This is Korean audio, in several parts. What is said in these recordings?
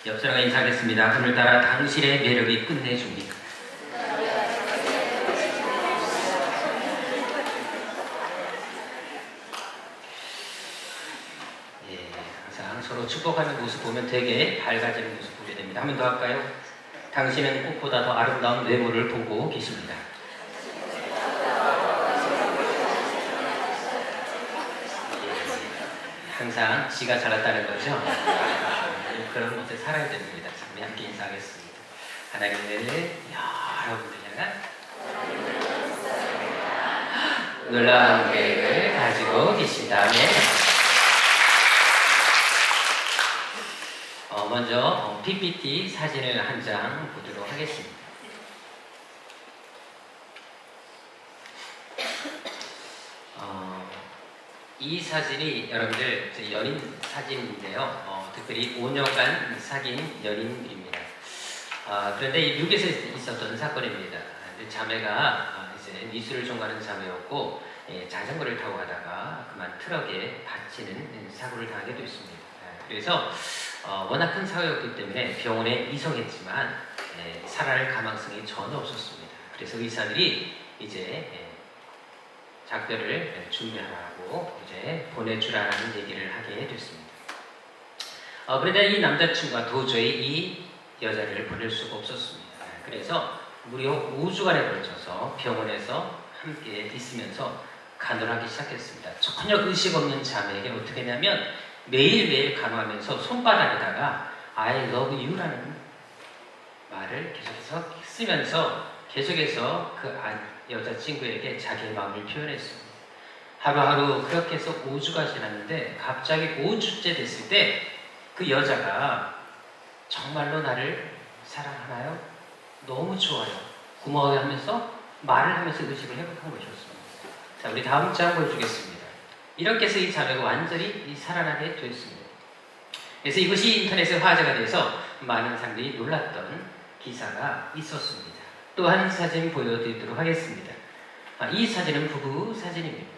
옆 사람과 인사하겠습니다. 오늘따라 당신의 매력이 끝내줍니다. 항상 서로 축복하는 모습 보면 되게 밝아지는 모습 보게 됩니다. 한 번 더 할까요? 당신은 꽃보다 더 아름다운 외모를 보고 계십니다. 항상 지가 잘났다는 거죠. 그런 것을 살아야 됩니다. 자, 우리 함께 인사하겠습니다. 하나님을 여러분들 향한 놀라운 계획을 가지고 계시다면 먼저 PPT 사진을 한 장 보도록 하겠습니다. 이 사진이 여러분들 연인 사진인데요. 특별히 5년간 사귄 연인들입니다. 그런데 미국에서 있었던 사건입니다. 자매가 이제 미술을 전공하는 자매였고 자전거를 타고 가다가 그만 트럭에 받치는 사고를 당하게 됐습니다. 그래서 워낙 큰 사고였기 때문에 병원에 이송했지만 살아날 가망성이 전혀 없었습니다. 그래서 의사들이 이제 작별을 준비하라고 이제 보내주라는 얘기를 하게 됐습니다. 그런데 이 남자친구가 도저히 이 여자를 보낼 수가 없었습니다. 그래서 무려 5주간에 걸쳐서 병원에서 함께 있으면서 간호하기 시작했습니다. 전혀 의식 없는 자매에게 어떻게 했냐면 매일매일 간호하면서 손바닥에다가 I love you라는 말을 계속해서 쓰면서 계속해서 그 여자친구에게 자기의 마음을 표현했습니다. 하루하루 그렇게 해서 5주가 지났는데 갑자기 5주째 됐을 때 그 여자가 정말로 나를 사랑하나요? 너무 좋아요. 고마워요 하면서 말을 하면서 의식을 회복한 것이었습니다. 자, 우리 다음 장 보여주겠습니다. 이렇게 해서 이 자매가 완전히 살아나게 되었습니다. 그래서 이것이 인터넷에 화제가 돼서 많은 사람들이 놀랐던 기사가 있었습니다. 또 한 사진 보여드리도록 하겠습니다. 이 사진은 부부 사진입니다.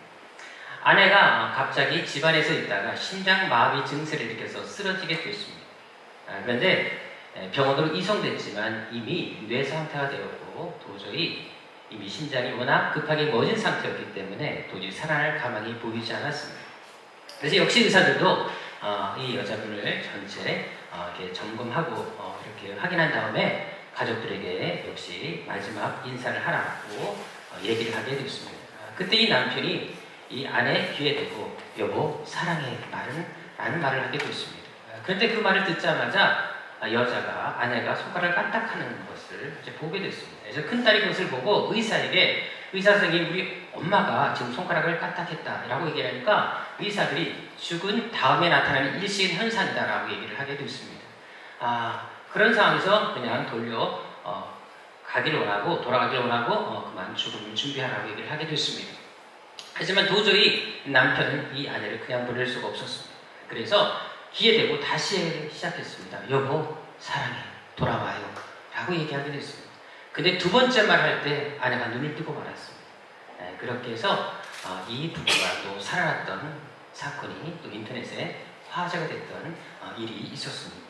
아내가 갑자기 집안에서 있다가 심장마비 증세를 일으켜서 쓰러지게 됐습니다. 그런데 병원으로 이송됐지만 이미 뇌 상태가 되었고 도저히 이미 심장이 워낙 급하게 멎은 상태였기 때문에 도저히 살아날 가망이 보이지 않았습니다. 그래서 역시 의사들도 이 여자분을 전체 이렇게 점검하고 이렇게 확인한 다음에 가족들에게 역시 마지막 인사를 하라고 얘기를 하게 됐습니다. 그때 이 남편이 이 아내 귀에 대고 여보 사랑해 라는 말을 하게 됐습니다. 그런데 그 말을 듣자마자 여자가 아내가 손가락을 까딱하는 것을 이제 보게 됐습니다. 그래서 큰딸이 그것을 보고 의사에게 의사 선생님 우리 엄마가 지금 손가락을 까딱했다라고 얘기하니까 의사들이 죽은 다음에 나타나는 일시적인 현상이다라고 얘기를 하게 됐습니다. 그런 상황에서 그냥 가기를 원하고 돌아가기를 원하고 그만 죽음을 준비하라고 얘기를 하게 됐습니다. 하지만 도저히 남편은 이 아내를 그냥 보낼 수가 없었습니다. 그래서 귀에 대고 다시 시작했습니다. 여보 사랑해 돌아와요 라고 얘기하게 됐습니다. 근데 두 번째 말 할 때 아내가 눈을 뜨고 말았습니다. 그렇게 해서 이 부부가 또 살아났던 사건이 또 인터넷에 화제가 됐던 일이 있었습니다.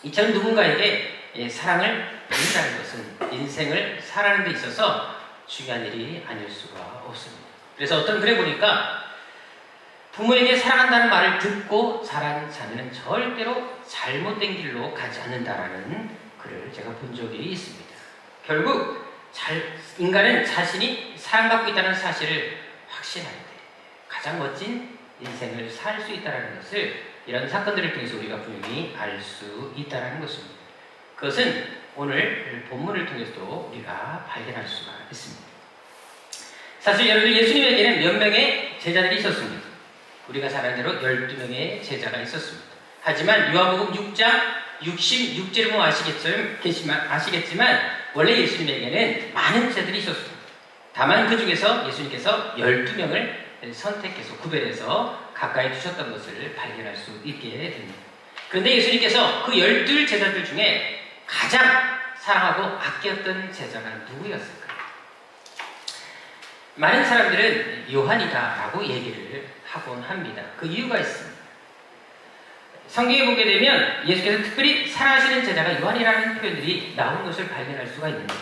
이처럼 누군가에게 사랑을 받는다는 것은 인생을 살아가는 데 있어서 중요한 일이 아닐 수가 없습니다. 그래서 어떤 글에 보니까 부모에게 사랑한다는 말을 듣고 자란 자녀는 절대로 잘못된 길로 가지 않는다라는 글을 제가 본 적이 있습니다. 결국 인간은 자신이 사랑받고 있다는 사실을 확신할 때 가장 멋진 인생을 살 수 있다는 것을 이런 사건들을 통해서 우리가 분명히 알 수 있다는 것입니다. 그것은 오늘 본문을 통해서도 우리가 발견할 수가 있습니다. 사실 여러분 예수님에게는 몇 명의 제자들이 있었습니다. 우리가 잘 아는 대로 12명의 제자가 있었습니다. 하지만 요한복음 6장 66절을 보면 아시겠지만 원래 예수님에게는 많은 제자들이 있었습니다. 다만 그 중에서 예수님께서 12명을 선택해서 구별해서 가까이 두셨던 것을 발견할 수 있게 됩니다. 그런데 예수님께서 그 12제자들 중에 가장 사랑하고 아꼈던 제자가 누구였을까요? 많은 사람들은 요한이다라고 얘기를 하곤 합니다. 그 이유가 있습니다. 성경에 보게 되면 예수께서 특별히 사랑하시는 제자가 요한이라는 표현들이 나오는 것을 발견할 수가 있는데,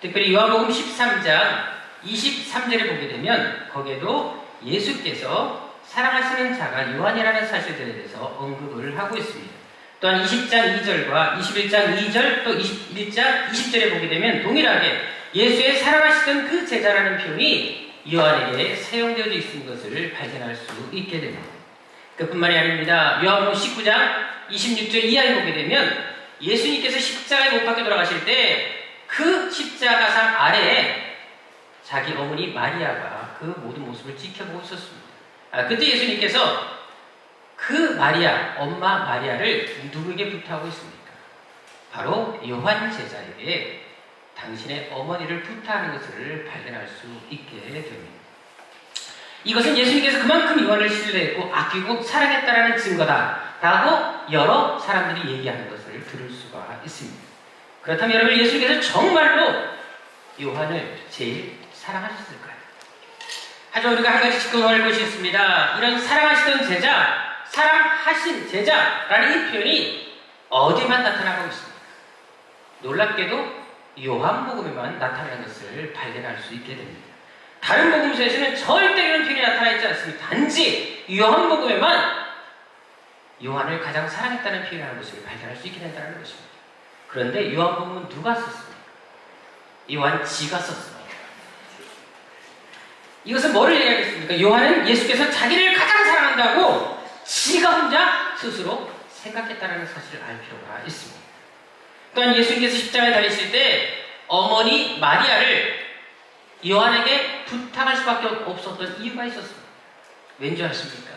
특별히 요한복음 13장 23절에 보게 되면 거기에도 예수께서 사랑하시는 자가 요한이라는 사실들에 대해서 언급을 하고 있습니다. 또한 20장 2절과 21장 2절 또 21장 20절에 보게 되면 동일하게 예수의 사랑하시던 그 제자라는 표현이 요한에게 사용되어져 있는 것을 발견할 수 있게 됩니다. 그뿐만이 아닙니다. 요한복음 19장 26절 이하에 보게 되면 예수님께서 십자가에 못 박혀 돌아가실 때 그 십자가상 아래에 자기 어머니 마리아가 그 모든 모습을 지켜보고 있었습니다. 그때 예수님께서 그 마리아, 엄마 마리아를 누구에게 부탁하고 있습니까? 바로 요한 제자에게 당신의 어머니를 부탁하는 것을 발견할 수 있게 됩니다. 이것은 예수님께서 그만큼 요한을 신뢰했고 아끼고 사랑했다라는 증거다라고 여러 사람들이 얘기하는 것을 들을 수가 있습니다. 그렇다면 여러분, 예수님께서 정말로 요한을 제일 사랑하셨을까요? 하지만 우리가 한 가지 짚고 넘어갈 것이 있습니다. 이런 사랑하시던 제자, 사랑하신 제자라는 이 표현이 어디만 나타나고 있습니까? 놀랍게도 요한복음에만 나타나는 것을 발견할 수 있게 됩니다. 다른 복음서에서는 절대 이런 표현이 나타나 있지 않습니다. 단지 요한복음에만 요한을 가장 사랑했다는 표현을 하는 것을 발견할 수 있게 된다는 것입니다. 그런데 요한복음은 누가 썼습니까? 요한 지가 썼습니다. 이것은 뭐를 얘기하겠습니까? 요한은 예수께서 자기를 가장 사랑한다고 지가 혼자 스스로 생각했다는 사실을 알 필요가 있습니다. 또한 예수님께서 십자가에 달리실 때 어머니 마리아를 요한에게 부탁할 수밖에 없었던 이유가 있었습니다. 왠지 아십니까?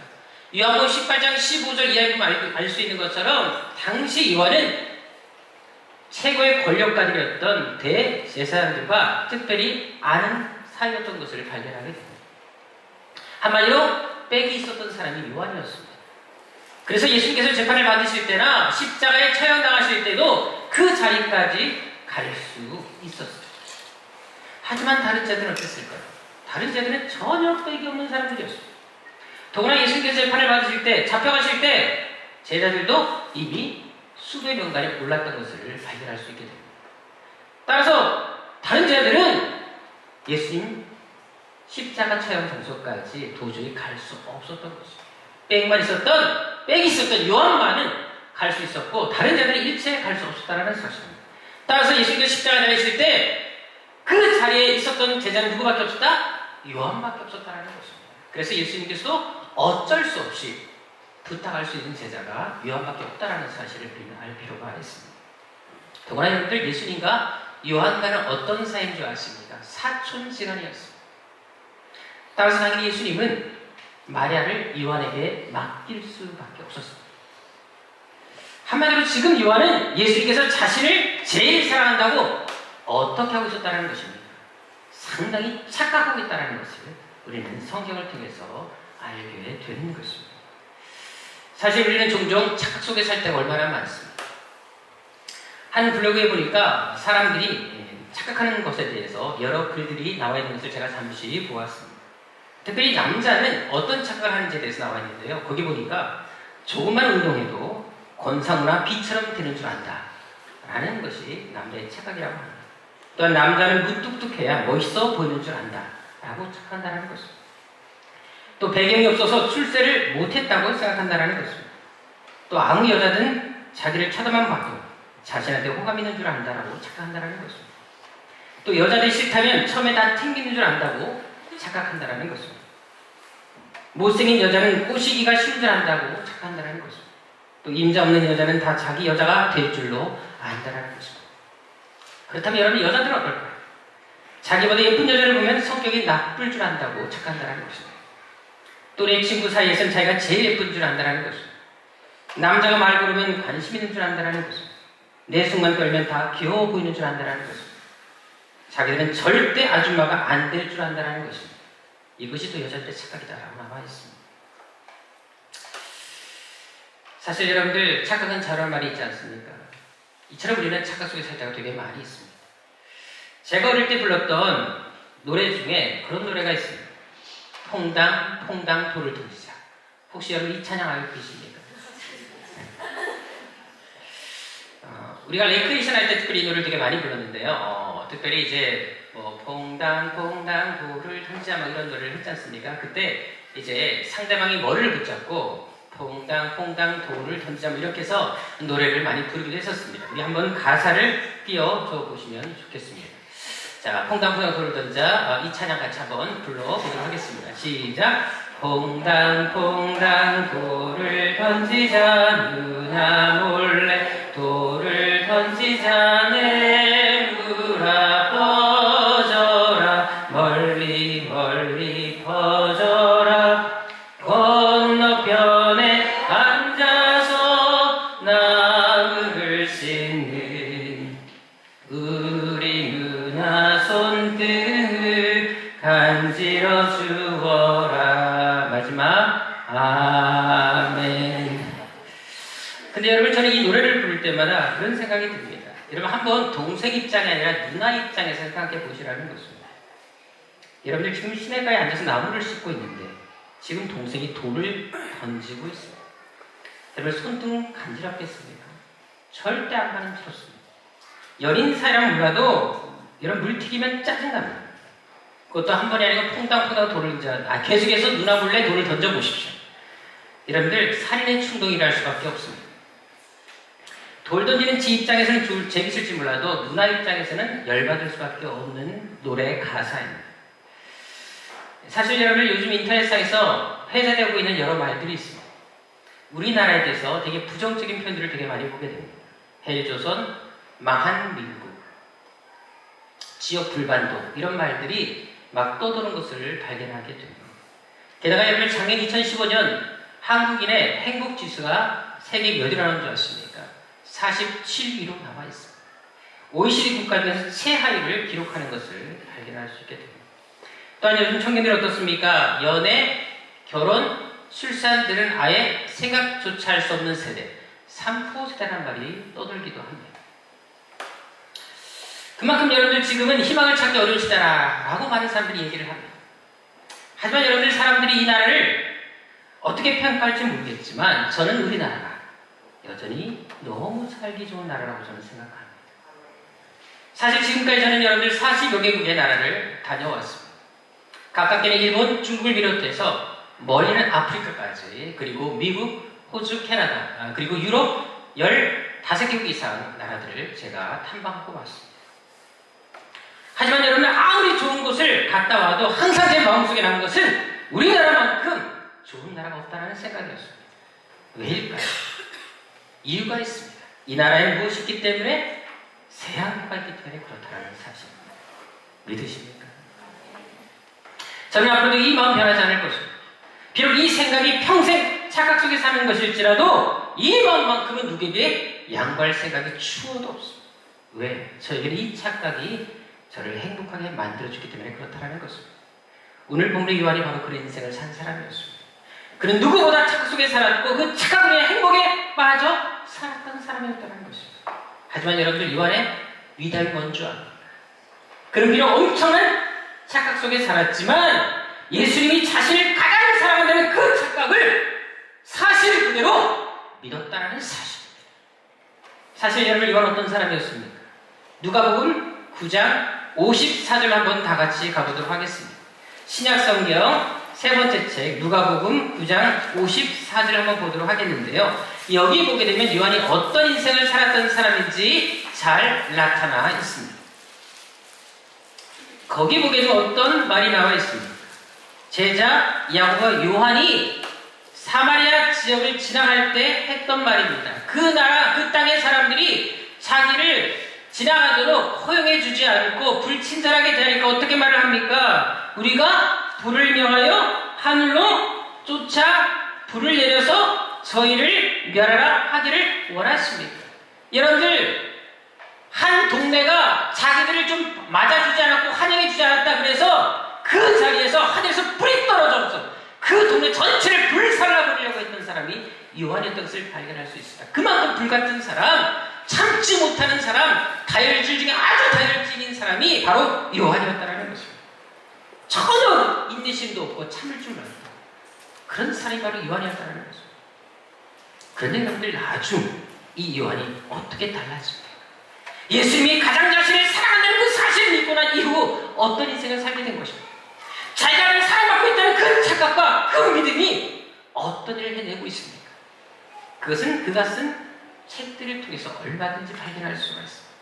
요한복음 18장 15절 이하에 보면 알 수 있는 것처럼 당시 요한은 최고의 권력가들이었던 대제사장들과 특별히 아는 사이였던 것을 발견하게 됩니다. 한마디로 빽이 있었던 사람이 요한이었습니다. 그래서 예수님께서 재판을 받으실 때나 십자가에 처형당하실 때도 그 자리까지 갈 수 있었습니다. 하지만 다른 자들은 어땠을까요? 다른 자들은 전혀 빽이 없는 사람들이었습니다. 더구나 예수님께서 재판을 받으실 때, 잡혀가실 때 제자들도 이미 수백 명간에 올랐던 것을 발견할 수 있게 됩니다. 따라서 다른 제자들은 예수님 십자가 처형 장소까지 도저히 갈 수 없었던 것입니다. 빽이 있었던 요한만은 갈 수 있었고 다른 자들은 일체 갈 수 없었다는 사실입니다. 따라서 예수님께서 십자가에 달리실 때 그 자리에 있었던 제자는 누구밖에 없었다? 요한밖에 없었다는 것입니다. 그래서 예수님께서도 어쩔 수 없이 부탁할 수 있는 제자가 요한밖에 없다는 사실을 우리는 알 필요가 있습니다. 더구나 여러분들, 예수님과 요한과는 어떤 사이인 줄 아십니까? 사촌지간이었습니다. 따라서 당연히 예수님은 마리아를 요한에게 맡길 수밖에 없었습니다. 한마디로 지금 요한은 예수님께서 자신을 제일 사랑한다고 어떻게 하고 있었다는 것입니다. 상당히 착각하고 있다는 것을 우리는 성경을 통해서 알게 되는 것입니다. 사실 우리는 종종 착각 속에 살 때가 얼마나 많습니다. 한 블로그에 보니까 사람들이 착각하는 것에 대해서 여러 글들이 나와 있는 것을 제가 잠시 보았습니다. 특별히 남자는 어떤 착각을 하는지에 대해서 나와 있는데요. 거기 보니까 조금만 운동해도 권상우나 비처럼 되는 줄 안다 라는 것이 남자의 착각이라고 합니다. 또한 남자는 무뚝뚝해야 멋있어 보이는 줄 안다 라고 착각한다는 것입니다. 또 배경이 없어서 출세를 못했다고 생각한다는 것입니다. 또 아무 여자든 자기를 쳐다만 봐도 자신한테 호감 있는 줄 안다라고 착각한다는 것입니다. 또 여자들이 싫다면 처음에 다 튕기는 줄 안다고 착각한다는 것입니다. 못생긴 여자는 꼬시기가 쉬운 줄 안다고 착각한다는 것입니다. 또 임자 없는 여자는 다 자기 여자가 될 줄로 안다는 것입니다. 그렇다면 여러분, 여자들은 어떨까요? 자기보다 예쁜 여자를 보면 성격이 나쁠 줄 안다고 착각한다는 것입니다. 또래 친구 사이에서는 자기가 제일 예쁜 줄 안다는 것입니다. 남자가 말 걸으면 관심 있는 줄 안다는 것입니다. 내 순간 떨면 다 귀여워 보이는 줄 안다는 것입니다. 자기들은 절대 아줌마가 안 될 줄 안다는 것입니다. 이것이 또 여자들의 착각이다라고 나와 있습니다. 사실 여러분들, 착각은 잘할 말이 있지 않습니까? 이처럼 우리는 착각 속에 살 때가 되게 많이 있습니다. 제가 어릴 때 불렀던 노래 중에 그런 노래가 있습니다. 퐁당 퐁당 돌을 던지자. 혹시 여러분 이 찬양 알고 계십니까? 우리가 레크레이션 할 때 특별히 이 노래를 되게 많이 불렀는데요. 특별히 이제 뭐 퐁당 돌을 던지자 막 이런 노래를 했지 않습니까? 그때 이제 상대방이 머리를 붙잡고 퐁당 돌을 던지자 뭐 이렇게 해서 노래를 많이 부르기도 했었습니다. 우리 한번 가사를 띄워줘 보시면 좋겠습니다. 자, 퐁당 돌을 던져 이 찬양 같이 한번 불러보도록 하겠습니다. 시작! 퐁당 돌을 던지자 누나 몰래 돌을 던지자 냇물아 퍼져라 멀리 퍼져라 건너편에 앉아서 나무를 씻는 우리 누나 손등을 간지러 주어라. 마지막 아멘. 근데 여러분, 저는 이 노래를 부를 때마다 그런 생각이 듭니다. 여러분, 한번 동생 입장이 아니라 누나 입장에서 생각해 보시라는 것입니다. 여러분들 지금 시내가에 앉아서 나무를 씻고 있는데 지금 동생이 돌을 던지고 있어요. 여러분, 손등 간지럽겠습니까? 절대 안 간지럽습니다. 여린 사이랑 몰라도 이런 물 튀기면 짜증납니다. 그것도 한 번이 아니고 퐁당 돌을 계속해서 누나 몰래 돌을 던져보십시오. 여러분들, 살인의 충동이 일어날 수밖에 없습니다. 돌 던지는 지 입장에서는 재밌을지 몰라도 누나 입장에서는 열받을 수밖에 없는 노래의 가사입니다. 사실 여러분, 요즘 인터넷상에서 회자되고 있는 여러 말들이 있습니다. 우리나라에 대해서 되게 부정적인 표현들을 되게 많이 보게 됩니다. 헬조선, 망한 민국, 지역 불반동, 이런 말들이 막 떠도는 것을 발견하게 됩니다. 게다가 여러분, 작년 2015년 한국인의 행복지수가 세계 몇 위라는 줄 아십니까? 47위로 나와 있습니다. OECD 국가 중에서 최하위를 기록하는 것을 발견할 수 있게 됩니다. 또한 요즘 청년들이 어떻습니까? 연애, 결혼, 출산들은 아예 생각조차 할 수 없는 세대, 3포 세대라는 말이 떠돌기도 합니다. 그만큼 여러분들 지금은 희망을 찾기 어려운 시대라고 많은 사람들이 얘기를 합니다. 하지만 여러분들, 사람들이 이 나라를 어떻게 평가할지 모르겠지만 저는 우리나라가 여전히 너무 살기 좋은 나라라고 저는 생각합니다. 사실 지금까지 저는 여러분들 40여 개국의 나라를 다녀왔습니다. 가깝게는 일본, 중국을 비롯해서 멀리는 아프리카까지, 그리고 미국, 호주, 캐나다, 그리고 유럽 15개국 이상 나라들을 제가 탐방하고 왔습니다. 하지만 여러분, 아무리 좋은 곳을 갔다 와도 항상 제 마음속에 남은 것은 우리나라만큼 좋은 나라가 없다는 생각이었습니다. 왜일까요? 이유가 있습니다. 이 나라에 무엇이 있기 때문에? 세상과 있기 때문에 그렇다는 사실입니다. 믿으십니까? 저는 앞으로도 이 마음 변하지 않을 것입니다. 비록 이 생각이 평생 착각 속에 사는 것일지라도 이 마음만큼은 누구에게 양보할 생각이 추워도 없습니다. 왜? 저에게는 이 착각이 저를 행복하게 만들어주기 때문에 그렇다는 것입니다. 오늘 본문의 요한이 바로 그런 인생을 산 사람이었습니다. 그는 누구보다 착각 속에 살았고 그 착각으로 행복에 빠져 살았던 사람이었다는 것입니다. 하지만 여러분들, 요한의 위대함이 뭔지 압니까? 그는 비록 엄청난 착각 속에 살았지만 예수님이 자신을 가장 사랑한다는 그 착각을 사실 그대로 믿었다는 사실입니다. 사실 여러분, 요한 어떤 사람이었습니까? 누가복음 9장 54절 한번 다 같이 가보도록 하겠습니다. 신약성경 세 번째 책 누가복음 9장 54절 한번 보도록 하겠는데요. 여기 보게 되면 요한이 어떤 인생을 살았던 사람인지 잘 나타나 있습니다. 거기 보게 되면 어떤 말이 나와 있습니다. 제자 야고보와 요한이 사마리아 지역을 지나갈 때 했던 말입니다. 그 나라, 그 땅의 사람들이 자기를 지나가도록 허용해주지 않고 불친절하게 대하니까 어떻게 말을 합니까? 우리가 불을 명하여 하늘로 쫓아 불을 내려서 저희를 멸하라 하기를 원하십니까? 여러분들, 한 동네가 자기들을 좀 맞아주지 않았고 환영해주지 않았다 그래서 그 자리에서 하늘에서 불이 떨어져서 그 동네 전체를 불살라버리려고 했던 사람이 요한이었던 것을 발견할 수 있습니다. 그만큼 불같은 사람, 참지 못하는 사람, 다혈질 중에 아주 다혈질인 사람이 바로 요한이었다는 것입니다. 전혀 인내심도 없고 참을 줄 몰랐다. 그런 사람이 바로 요한이었다는 것입니다. 그런데 여러분들, 나중 이 요한이 어떻게 달라집니까? 예수님이 가장 자신을 사랑한다는 그 사실을 믿고 난 이후 어떤 인생을 살게 된 것입니다. 자기가 하나님 사랑받고 있다는 그 착각과 그 믿음이 어떤 일을 해내고 있습니까? 그것은 그가 쓴 책들을 통해서 얼마든지 발견할 수가 있습니다.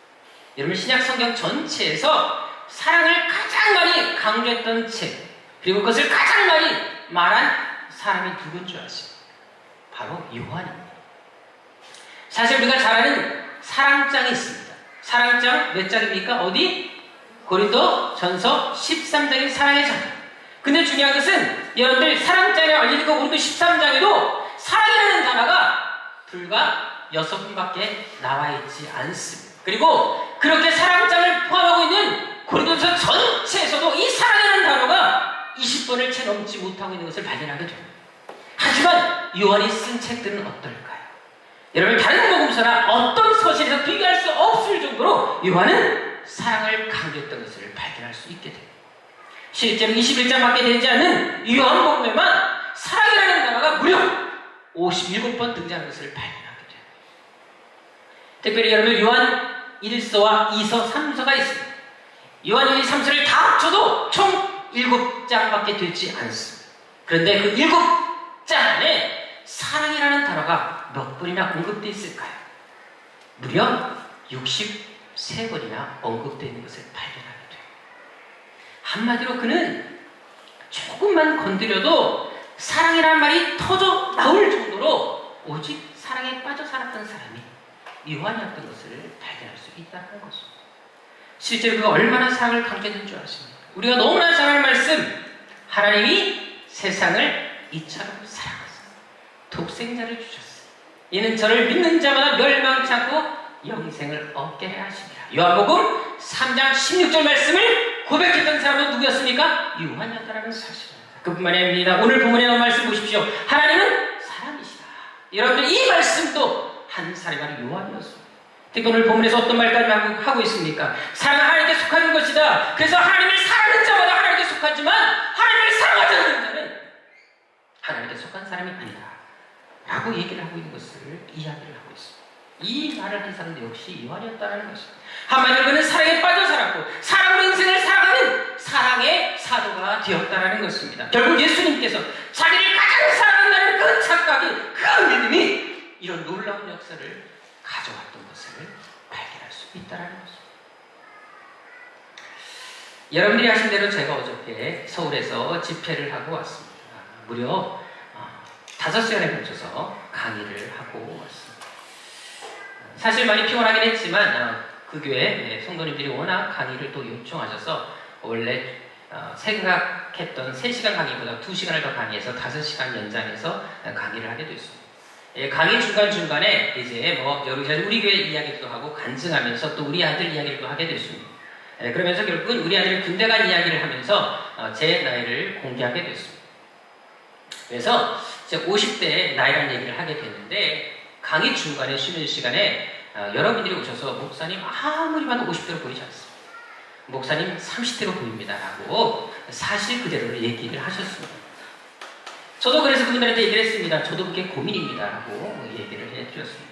여러분, 신약 성경 전체에서 사랑을 가장 많이 강조했던 책, 그리고 그것을 가장 많이 말한 사람이 누군 줄 아십니까? 바로 요한입니다. 사실 우리가 잘 아는 사랑장이 있습니다. 사랑장 몇 장입니까? 어디? 고린도 전서 13장이 사랑의 장. 근데 중요한 것은 여러분들 사랑장에 알려진 거 고린도 13장에도 사랑이라는 단어가 불과 6분밖에 나와 있지 않습니다. 그리고 그렇게 사랑장을 포함하고 있는 고린도서 전체에서도 이 사랑이라는 단어가 20번을 채 넘지 못하고 있는 것을 발견하게 됩니다. 하지만 요한이 쓴 책들은 어떨까요? 여러분, 다른 복음서나 어떤 서신에서 비교할 수 없을 정도로 요한은 사랑을 강조했던 것을 발견할 수 있게 됩니다. 실제로 21장밖에 되지 않는 요한복음에만 사랑이라는 단어가 무려 57번 등장하는 것을 발견하게 됩니다. 특별히 여러분, 요한 1서와 2서, 3서가 있습니다. 요한 1, 2, 3서를 다 합쳐도 총 7장밖에 되지 않습니다. 그런데 그 7장 안에 사랑이라는 단어가 몇 번이나 언급되어 있을까요? 무려 63번이나 언급되어 있는 것을 발견하게 돼요. 한마디로 그는 조금만 건드려도 사랑이라는 말이 터져 나올 정도로 오직 사랑에 빠져 살았던 사람이 요한이었던 것을 발견할 수 있다는 것입니다. 실제로 그가 얼마나 사랑을 강조했는 줄 아십니까? 우리가 너무나 잘 아는 말씀, 하나님이 세상을 이처럼 사랑하사 독생자를 주셨어요. 이는 저를 믿는 자마다 멸망치 않고 영생을 얻게 하시리라. 요한복음 3장 16절 말씀을 고백했던 사람은 누구였습니까? 요한이었다는 사실입니다. 그뿐만이 아닙니다. 오늘 본문에 나온 말씀 보십시오. 하나님은 사람이시다. 여러분들, 이 말씀도 한 사람이 바로 요한이었습니다. 특히 오늘 본문에서 어떤 말까지 하고 있습니까? 사랑은 하나님께 속하는 것이다. 그래서 하나님을 사랑하는 자마다 하나님께 속하지만 하나님을 사랑하지 않는 자는 하나님께 속한 사람이 아니다 라고 얘기를 하고 있는 것을 이야기를 하고 있습니다. 이 말을 한 사람도 역시 요한이었다는 것입니다. 한마디로 그는 사랑에 빠져 살았고 사랑으로 인생을 살아가는 사랑의 사도가 되었다는 것입니다. 결국 예수님께서 자기를 가장 사랑한다는 그 착각이, 그 믿음이 이런 놀라운 역사를 가져왔던 것을 발견할 수 있다는 것입니다. 여러분들이 아신 대로 제가 어저께 서울에서 집회를 하고 왔습니다. 무려 5시간에 걸쳐서 강의를 하고 왔습니다. 사실 많이 피곤하긴 했지만 그 교회 성도님들이 워낙 강의를 또 요청하셔서 원래 생각했던 3시간 강의보다 2시간을 더 강의해서 5시간 연장해서 강의를 하게 됐습니다. 강의 중간중간에 이제 여기저기 우리 교회 이야기도 하고 간증하면서 또 우리 아들 이야기도 하게 됐습니다. 그러면서 결국은 우리 아들이 군대 간 이야기를 하면서 제 나이를 공개하게 됐습니다. 그래서 이제 50대 나이라는 얘기를 하게 됐는데 강의 중간에 쉬는 시간에 여러분들이 오셔서 목사님 아무리 봐도 50대로 보이지 않습니다. 목사님 30대로 보입니다 라고 사실 그대로를 얘기를 하셨습니다. 저도 그래서 그분들한테 얘기를 했습니다. 저도 그게 고민입니다 라고 얘기를 해드렸습니다.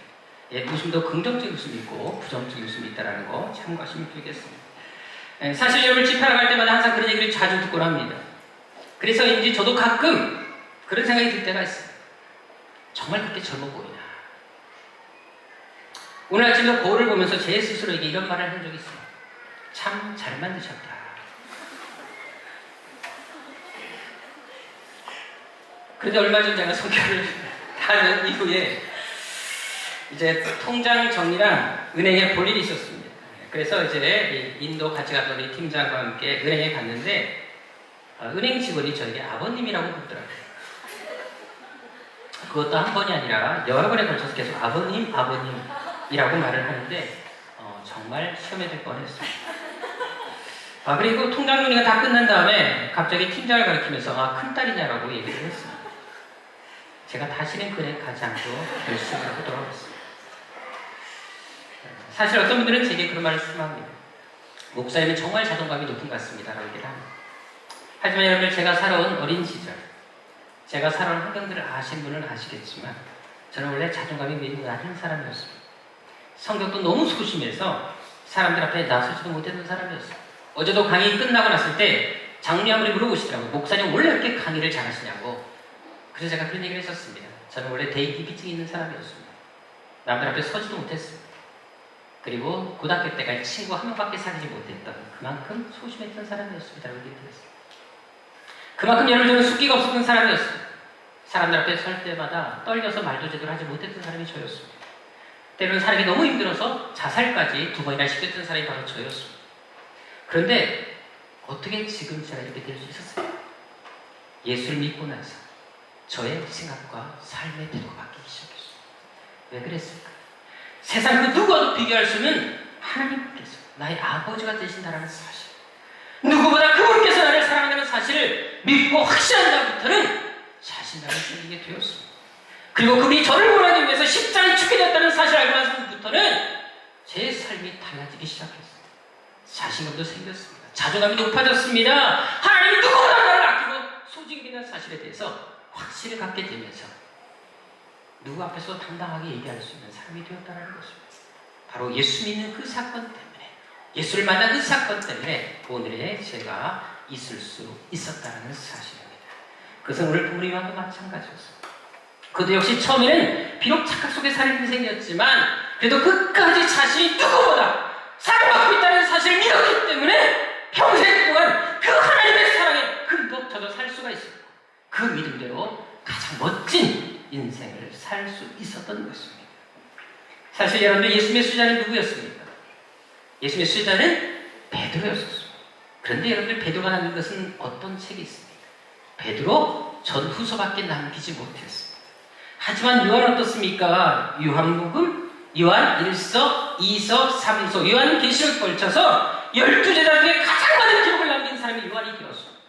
웃음도 긍정적인 웃음이 있고 부정적인 웃음이 있다는 거 참고하시면 좋겠습니다. 사실 여러분 집회를 갈 때마다 항상 그런 얘기를 자주 듣곤 합니다. 그래서인지 저도 가끔 그런 생각이 들 때가 있어요. 정말 그렇게 젊어 보이나. 오늘 아침에 거울을 보면서 제 스스로에게 이런 말을 한 적이 있어요. 참 잘 만드셨다. 그런데 얼마 전 제가 선교를 하는 이후에 이제 통장 정리랑 은행에 볼 일이 있었습니다. 그래서 이제 인도 같이 갔던 우리 팀장과 함께 은행에 갔는데 은행 직원이 저에게 아버님이라고 부르더라고요. 그것도 한 번이 아니라 여러 번에 걸쳐서 계속 아버님이라고 말을 하는데 정말 시험에 들 뻔했습니다. 그리고 통장 정리가 다 끝난 다음에 갑자기 팀장을 가리키면서 큰딸이냐라고 얘기를 했습니다. 제가 다시는 그래 가지 않고 열심히 하고 돌아왔습니다. 사실 어떤 분들은 제게 그런 말씀합니다. 목사님은 정말 자존감이 높은 것 같습니다 라고 얘기를 합니다. 하지만 여러분, 제가 살아온 어린 시절, 제가 살아온 환경들을 아신 분은 아시겠지만 저는 원래 자존감이 매우 낮은 사람이었습니다. 성격도 너무 소심해서 사람들 앞에 나서지도 못했던 사람이었어요. 어제도 강의 끝나고 났을 때 장로님이 물어보시더라고요. 목사님 원래 이렇게 강의를 잘하시냐고. 그래서 제가 그런 얘기를 했었습니다. 저는 원래 대인기피증이 있는 사람이었습니다. 남들 앞에 서지도 못했습니다. 그리고 고등학교 때까지 친구 한 명밖에 사귀지 못했던 그만큼 소심했던 사람이었습니다. 라고 얘기했습니다. 그만큼 여러분들은 숫기가 없었던 사람이었습니다. 사람들 앞에 설 때마다 떨려서 말도 제대로 하지 못했던 사람이 저였습니다. 때로는 살기 너무 힘들어서 자살까지 2번이나 시켰던 사람이 바로 저였습니다. 그런데 어떻게 지금 제가 이렇게 될 수 있었어요? 예수를 믿고 나서 저의 생각과 삶의 태도가 바뀌기 시작했어요. 왜 그랬을까? 세상 그 누구와도 비교할 수 없는 하나님께서 나의 아버지가 되신다는 사실, 누구보다 그분께서 나를 사랑한다는 사실을 믿고 확신한 다음부터는 자신감을 생기게 되었습니다. 그리고 그분이 저를 구원하기 위해서 십자가에 죽게 됐다는 사실을 알고 나서부터는 제 삶이 달라지기 시작했습니다. 자신감도 생겼습니다. 자존감이 높아졌습니다. 하나님이 누구보다 나를 아끼고 소중히 여기는 사실에 대해서 확신을 갖게 되면서 누구 앞에서 당당하게 얘기할 수 있는 사람이 되었다는 것입니다. 바로 예수 믿는 그 사건 때문에, 예수를 만난 그 사건 때문에 오늘의 제가 있을 수 있었다는 사실입니다. 그것은 오늘 부모님하고 마찬가지였습니다. 그도 역시 처음에는 비록 착각 속에 사는 인생이었지만 그래도 끝까지 자신이 누구보다 사랑받고 있다는 사실을 믿었기 때문에 평생 동안 그 하나님의 사랑에 흠뻑 젖어 살 수가 있었고 그 믿음대로 가장 멋진 인생을 살 수 있었던 것입니다. 사실 여러분들 예수님의 수자는 누구였습니까? 예수님의 수자는 베드로였었습니다. 그런데 여러분들 베드로가 남긴 것은 어떤 책이 있습니까? 베드로 전후서밖에 남기지 못했습니다. 하지만 요한은 어떻습니까? 요한복음, 요한 1서, 2서, 3서, 요한계시록 걸쳐서 12제자 중에 가장 많은 기록을 남긴 사람이 요한이 되었습니다.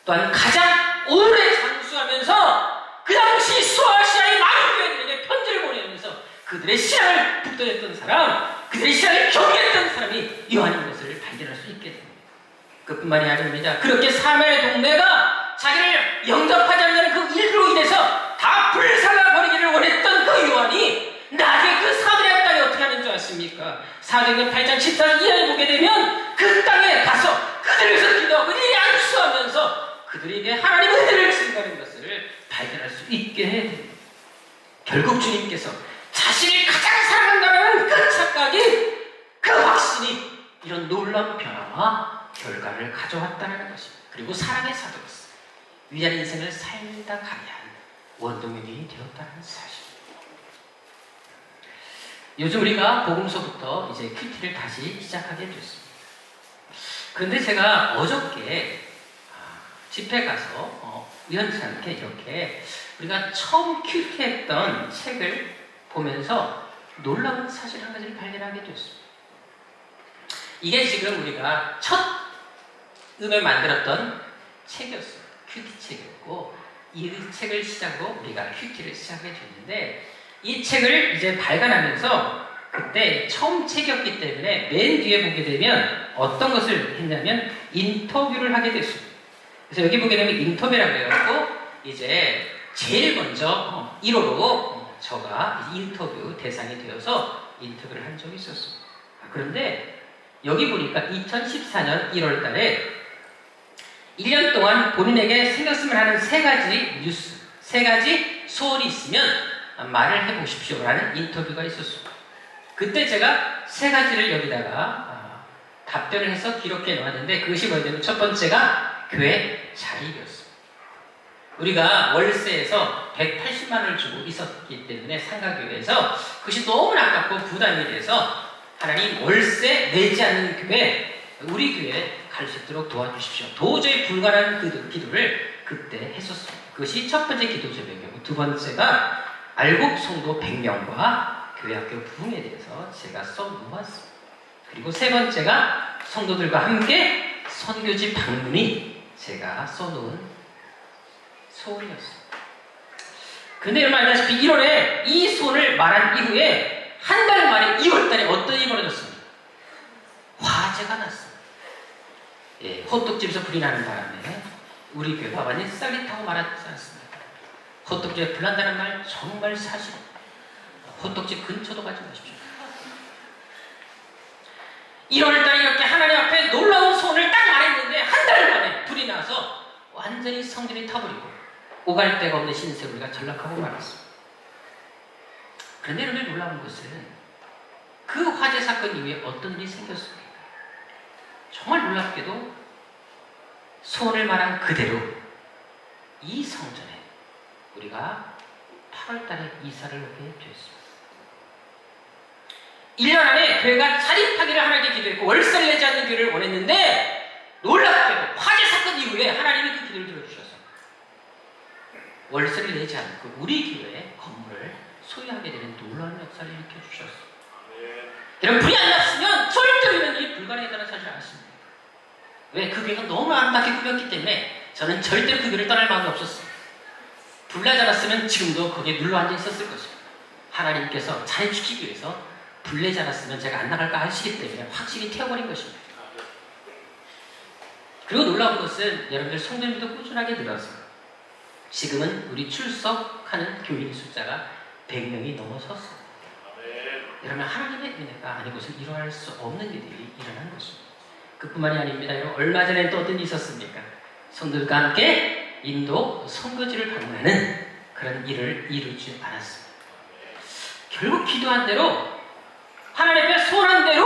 또한 가장 오래 장수하면서 그 당시 수아시아의 많은 교회들에게 편지를 보내면서 그들의 신앙을 북돋았던 사람, 그들의 신앙을 경계했던 사람이 요한인 것을 발견할 수 있게 됩니다. 그뿐만이 아닙니다. 그렇게 사마리아 동네가 자기를 영접하지 않는 그 일로 인해서 다 불살라버리기를 원했던 그 요한이 나중에 그 사마리아 땅에 어떻게 하는 줄 아십니까? 사도행전 8장 14절 이하에 보게 되면 그 땅에 가서 그들을 위해서 기도하고 그들이 안수하면서 그들에게 하나님의 은혜를 증거하는 것을 발견할 수 있게 됩니다. 결국 주님께서 자신이 가장 사랑한다는 그 착각이, 그 확신이 이런 놀라운 변화와 결과를 가져왔다는 것입니다. 그리고 사랑의 사도로서 위대한 인생을 살다 가게 한 원동력이 되었다는 사실입니다. 요즘 우리가 복음서부터 이제 큐티를 다시 시작하게 됐습니다. 그런데 제가 어저께 집회 가서 우연찮게 이렇게 우리가 처음 큐티했던 책을 보면서 놀라운 사실 한 가지를 발견하게 되었습니다. 이게 지금 우리가 첫 음을 만들었던 책이었어요. 큐티 책이었고 이 책을 시작으로 우리가 큐티를 시작하게 됐는데 이 책을 이제 발간하면서 그때 처음 책이었기 때문에 맨 뒤에 보게 되면 어떤 것을 했냐면 인터뷰를 하게 됐습니다. 그래서 여기 보게 되면 인터뷰라고 해갖고 이제 제일 먼저 1호로 저가 인터뷰 대상이 되어서 인터뷰를 한 적이 있었습니다. 그런데 여기 보니까 2014년 1월 달에 1년 동안 본인에게 생겼으면 하는 3가지 뉴스, 3가지 소원이 있으면 말을 해보십시오라는 인터뷰가 있었습니다. 그때 제가 3가지를 여기다가 답변을 해서 기록해 놓았는데 그것이 뭐냐면 첫 번째가 교회 자립이었습니다. 우리가 월세에서 180만 원을 주고 있었기 때문에 상가교회에서 그것이 너무 아깝고 부담이 돼서 하나님 월세 내지 않는 교회, 우리 교회에 갈 수 있도록 도와주십시오. 도저히 불가능한 그 기도를 그때 했었습니다. 그것이 첫 번째 기도 제목이고 두 번째가 알곡 성도 100명과 교회학교 부흥에 대해서 제가 써놓았습니다. 그리고 세 번째가 성도들과 함께 선교지 방문이 제가 써놓은 소원이었습니다. 그런데 여러분 알다시피 1월에 이 소원을 말한 이후에 한 달 만에 2월달에 어떤 일이 벌어졌습니까? 화재가 났습니다. 예, 호떡집에서 불이 나는 바람에 우리 교회 바바님 쌀이 타고 말았지 않습니까? 호떡집에 불 난다는 말 정말 사실입니다. 호떡집 근처도 가지 마십시오. 1월달에 이렇게 하나님 앞에 놀라운 소원을 딱 말했는데 한 달 만에 불이 나서 완전히 성전이 타버리고 오갈 데가 없는 신세우리가 전락하고 말았습니다. 그런데 여러분 놀라운 것은 그 화재 사건 이후에 어떤 일이 생겼습니까? 정말 놀랍게도 소원을 말한 그대로 이 성전에 우리가 8월달에 이사를 오게 되었습니다. 1년 안에 교회가 자립하기를 하나님께 기도했고 월세를 내지 않는 교회를 원했는데 놀랍게도 화재 사건 이후에 하나님이 그 기도를 들어주셔서 월세를 내지 않고 우리 교회의 건물을 소유하게 되는 놀라운 역사를 일으켜주셨습니다. 여러분 불이 안 났으면 절대로 이런 일이 불가능했다는 사실을 아십니다. 왜? 그 교회가 너무 아름답게 꾸몄기 때문에 저는 절대로 그 교회를 떠날 마음이 없었습니다. 불나지 않았으면 지금도 거기에 눌러앉아 있었을 것입니다. 하나님께서 잘해주기 위해서 불내지 않았으면 제가 안 나갈까 하시기 때문에 확실히 태워버린 것입니다. 그리고 놀라운 것은 여러분들 성도님도 꾸준하게 늘어서 지금은 우리 출석하는 교인 숫자가 100명이 넘어섰습니다. 여러분 하나님의 은혜가 아닌 것은 일어날 수 없는 일들이 일어난 것입니다. 그뿐만이 아닙니다. 여러분 얼마 전에 또 어떤 일이 있었습니까? 성도들과 함께 인도 선교지를 방문하는 그런 일을 이루지 않았습니다. 결국 기도한 대로 하나님 앞에 소원한 대로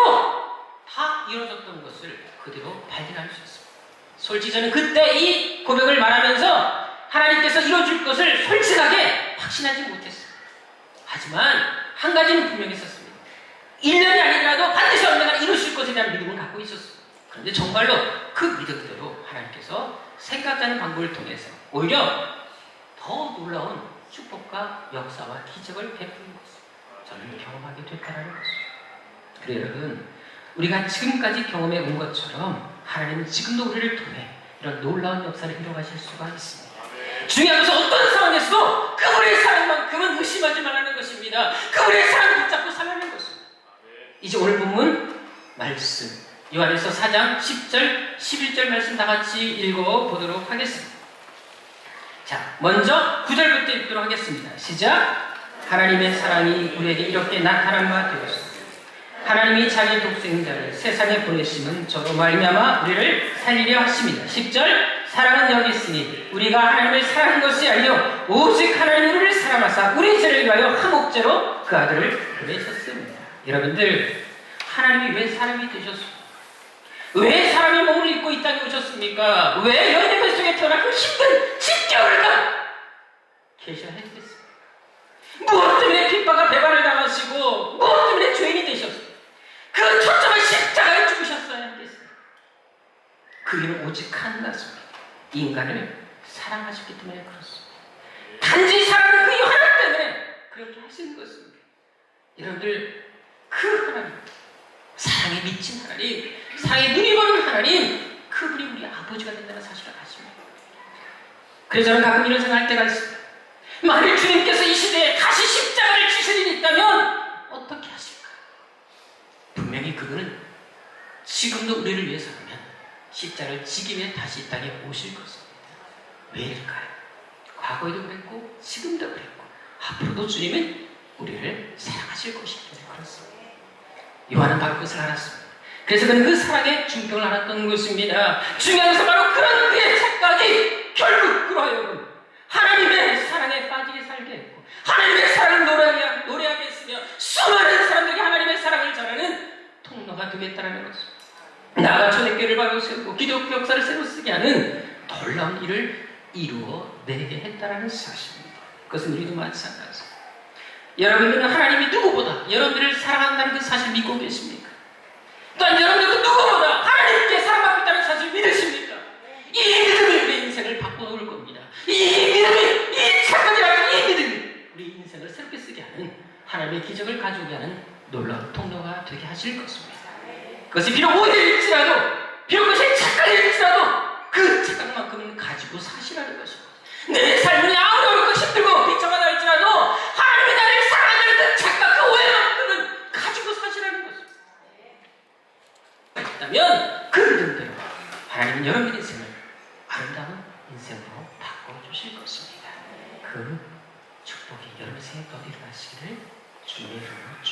다 이루어졌던 것을 그대로 발견할 수 있습니다. 솔직히 저는 그때 이 고백을 말하면서 하나님께서 이루어줄 것을 솔직하게 확신하지 못했습니다. 하지만 한 가지는 분명히 있었습니다. 1년이 아니더라도 반드시 언젠가 이루실 것에 대한 믿음을 갖고 있었습니다. 그런데 정말로 그 믿음대로 하나님께서 생각지 않은 방법을 통해서 오히려 더 놀라운 축복과 역사와 기적을 베푸는 것을 저는 경험하게 됐다는 것입니다. 그래요 여러분 우리가 지금까지 경험해 온 것처럼 하나님은 지금도 우리를 통해 이런 놀라운 역사를 이뤄가실 수가 있습니다. 중요한 것은 어떤 상황에서도 그분의 사랑만큼은 의심하지 말라는 것입니다. 그분의 사랑을 붙잡고 살라는 것입니다. 이제 오늘 본문 말씀 요한일서 4장 10절 11절 말씀 다 같이 읽어보도록 하겠습니다. 자 먼저 9절부터 읽도록 하겠습니다. 시작. 하나님의 사랑이 우리에게 이렇게 나타난 바 되었습니다. 하나님이 자기 독생자를 세상에 보내심은 저로 말미암아 우리를 살리려 하십니다. 10절 사랑은 여기 있으니 우리가 하나님을 사랑한 것이 아니요 오직 하나님 우리를 사랑하사 우리 죄를 위하여 한 목재로 그 아들을 보내셨습니다. 여러분들 하나님이 왜 사람이 되셨습니까? 왜 사람의 몸을 입고 이 땅에 오셨습니까? 왜 여인의 뱃속에 태어나 그 힘든 10개월간 계셔야했겠습니까? 무엇 때문에 핍박과 배반을 당하시고 무엇 때문에 죄인이 되셨습니까? 그 초점을 십자가에 죽으셨어야 했겠습니다. 그 이유는 오직 한 가지입니다. 인간을 사랑하셨기 때문에 그렇습니다. 단지 사랑하는 그 이유 하나 때문에 그렇게 하시는 것입니다. 여러분들 그 하나님 사랑에 미친 하나님 사랑에 눈이 멀은 하나님 그분이 우리 아버지가 된다는 사실을 아십니다. 그래서 저는 가끔 이런 생각할 때가 있습니다. 만일 주님께서 이 시대에 다시 십자가를 지실 일이 있다면 어떻게 하실까? 분명히 그분은 지금도 우리를 위해서라면 십자가를 지기 위해 다시 이 땅에 오실 것입니다. 왜일까요? 과거에도 그랬고 지금도 그랬고 앞으로도 주님은 우리를 사랑하실 것이기 때문에 그렇습니다. 요한은 바로 그것을 알았습니다. 그래서 그는 그 사랑의 중평을 알았던 것입니다. 중요한 것은 바로 그런 그의 착각이 결국 그러하여금 하나님의 사랑에 빠지게 살게 했고 하나님의 사랑을 노래하게 했으며 수많은 사람들이 하나님의 사랑을 전하는 통로가 되겠다는 것입니다. 나아가 초대교회를 바로 세우고 기독교 역사를 새로 쓰게 하는 놀라운 일을 이루어내게 했다는 사실입니다. 그것은 우리도 마찬가지입니다. 여러분들은 하나님이 누구보다 여러분들을 사랑한다는 그 사실을 믿고 계십니까? 또한 여러분들은 누구보다 하나님께 사랑받고 있다는 사실을 믿으십니까? 이 믿음이 우리 인생을 바꿔놓을 겁니다. 이 믿음이, 이 착각이라는 이 믿음이 우리 인생을 새롭게 쓰게 하는 하나님의 기적을 가져오게 하는 놀라운 통로가 되게 하실 것입니다. 그것이 비록 오해일지라도 비록 그것이 착각일지라도 그 착각만큼은 가지고 사시라는 것입니다. 내 삶이 아무리 어렵고 힘들고 비참하다 할지라도 하나님이 나를 사랑하는 그 착각 그 오해만큼은 가지고 사시라는 것입니다. 있다면 그 믿음대로 하나님은 여러분 인생을 아름다운 인생으로 바꿔주실 것입니다. 그 축복이 여러분 생에 더 일어나시기를 주님의 이름으로